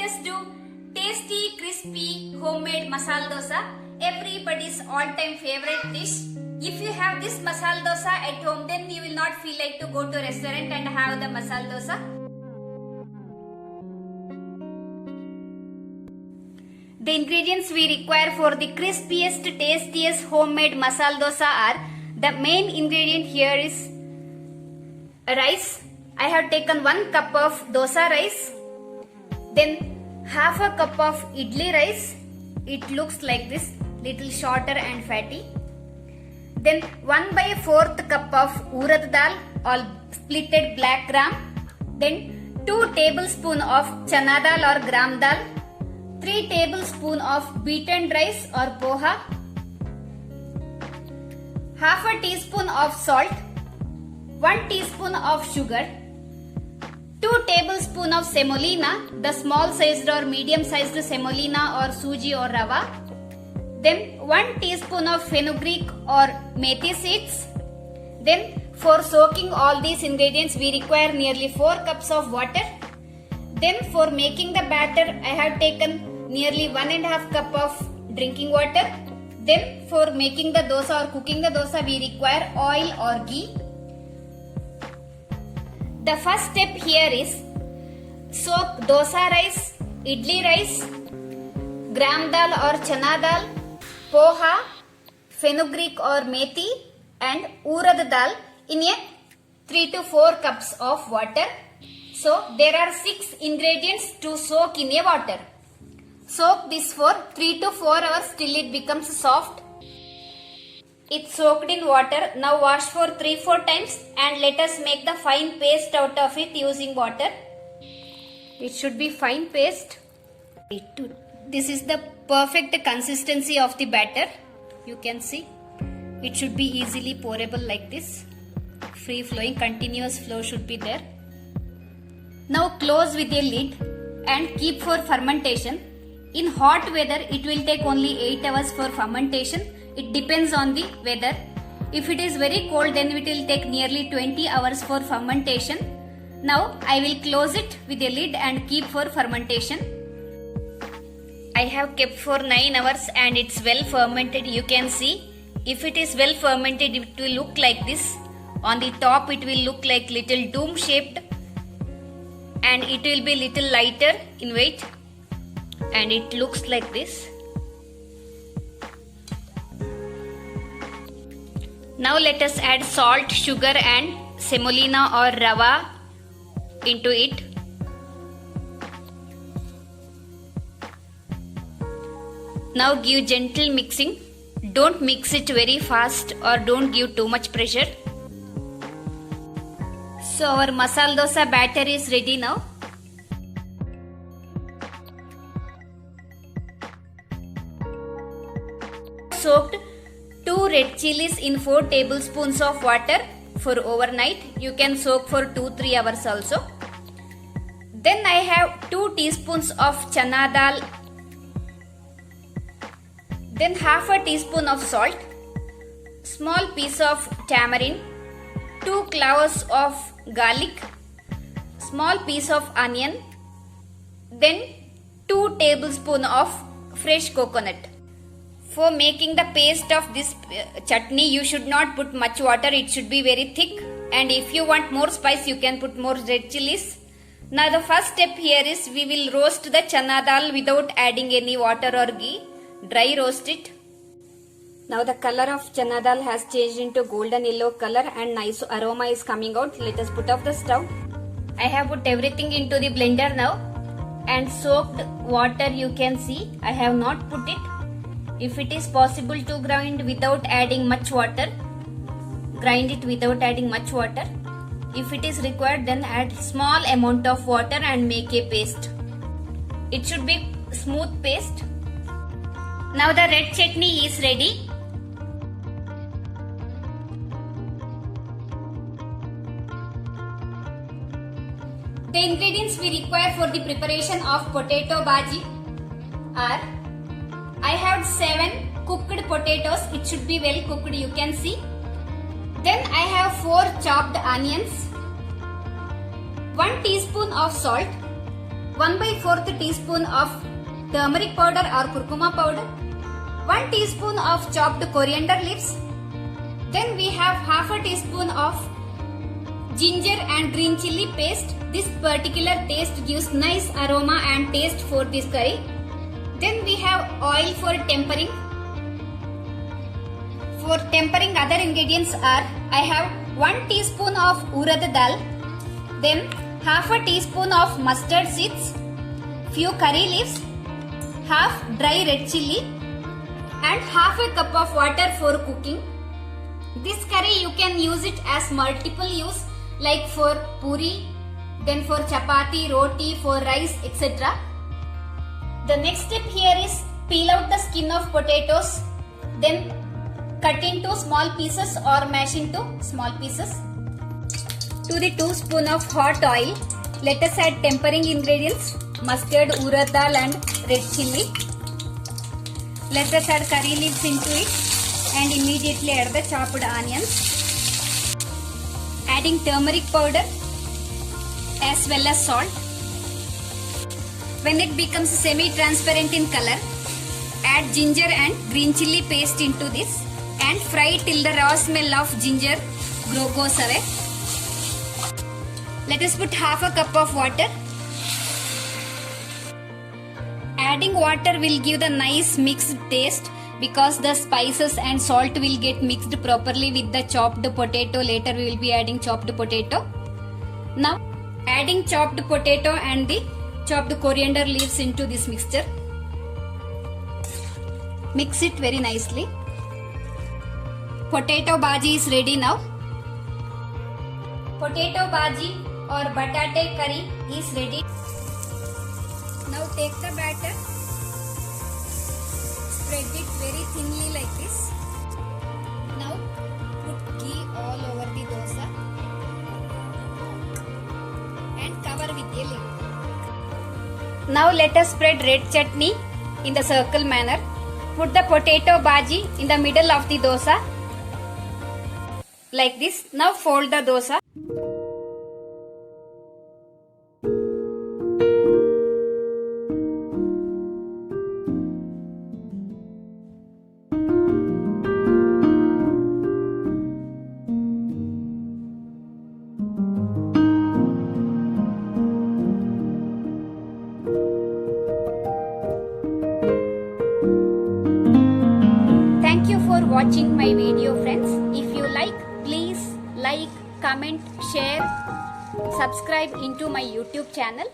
us do tasty, crispy, homemade masala dosa, everybody's all-time favorite dish. If you have this masala dosa at home, then you will not feel like to go to a restaurant and have the masala dosa. The ingredients we require for the crispiest, tastiest homemade masala dosa are, the main ingredient here is rice. I have taken 1 cup of dosa rice, then half a cup of idli rice. It looks like this, little shorter and fatty. Then 1/4 cup of urad dal or splitted black gram. Then 2 tablespoons of chana dal or gram dal. 3 tablespoons of beaten rice or poha. Half a teaspoon of salt. 1 teaspoon of sugar. 2 tablespoons of semolina, the small sized or medium sized semolina or suji or rava. Then 1 teaspoon of fenugreek or methi seeds. Then for soaking all these ingredients we require nearly 4 cups of water. Then for making the batter I have taken nearly 1.5 cup of drinking water. Then for making the dosa or cooking the dosa we require oil or ghee. The first step here is soak dosa rice, idli rice, gram dal or chana dal, poha, fenugreek or methi and urad dal in a 3 to 4 cups of water. So there are 6 ingredients to soak in a water. Soak this for 3 to 4 hours till it becomes soft. It's soaked in water. Now wash for 3-4 times and let us make the fine paste out of it using water. It should be fine paste. This is the perfect consistency of the batter. You can see it should be easily pourable like this. Free flowing, continuous flow should be there. Now close with a lid and keep for fermentation. In hot weather it will take only 8 hours for fermentation. It depends on the weather. If it is very cold then it will take nearly 20 hours for fermentation. Now I will close it with a lid and keep for fermentation. I have kept for 9 hours and it's well fermented. You can see if it is well fermented it will look like this. On the top it will look like little dome shaped and it will be little lighter in weight and it looks like this. Now let us add salt, sugar and semolina or rava into it. Now give gentle mixing. Don't mix it very fast or don't give too much pressure. So our masala dosa batter is ready now. Soaked 2 red chilies in 4 tablespoons of water for overnight. You can soak for 2-3 hours also. Then I have 2 teaspoons of chana dal. Then half a teaspoon of salt. Small piece of tamarind. 2 cloves of garlic. Small piece of onion. Then 2 tablespoons of fresh coconut. For making the paste of this chutney, you should not put much water. It should be very thick. And if you want more spice, you can put more red chilies. Now the first step here is we will roast the chana dal without adding any water or ghee. Dry roast it. Now the color of chana dal has changed into golden yellow color and nice aroma is coming out. Let us put off the stove. I have put everything into the blender now. And soaked water you can see. I have not put it. If it is possible to grind without adding much water, grind it without adding much water. If it is required then add small amount of water and make a paste. It should be smooth paste. Now the red chutney is ready. The ingredients we require for the preparation of potato bhaji are, I have 7 cooked potatoes. It should be well cooked, you can see. Then I have 4 chopped onions, 1 teaspoon of salt, 1/4 teaspoon of turmeric powder or curcuma powder, 1 teaspoon of chopped coriander leaves. Then we have half a teaspoon of ginger and green chili paste. This particular taste gives nice aroma and taste for this curry. Then we have oil for tempering. For tempering, other ingredients are, I have 1 teaspoon of urad dal, then half a teaspoon of mustard seeds, few curry leaves, half dry red chili, and half a cup of water for cooking. This curry you can use it as multiple use, like for puri, then for chapati, roti, for rice, etc. The next step here is peel out the skin of potatoes, then cut into small pieces or mash into small pieces. To the 2 spoon of hot oil, let us add tempering ingredients, mustard, urad dal and red chili. Let us add curry leaves into it and immediately add the chopped onions. Adding turmeric powder as well as salt. When it becomes semi-transparent in color, add ginger and green chili paste into this and fry till the raw smell of ginger goes away. Let us put half a cup of water. Adding water will give the nice mixed taste because the spices and salt will get mixed properly with the chopped potato. Later we will be adding chopped potato. Now adding chopped potato and the chopped coriander leaves into this mixture. Mix it very nicely. Potato bhaji is ready now. Potato bhaji or batate curry is ready. Now take the batter, spread it very thinly like this. Now put ghee all over the dosa and cover with a lid. Now let us spread red chutney in the circle manner. Put the potato bhaji in the middle of the dosa like this. Now fold the dosa. Thank you for watching my video, friends. If you like, please like, comment, share, subscribe into my YouTube channel.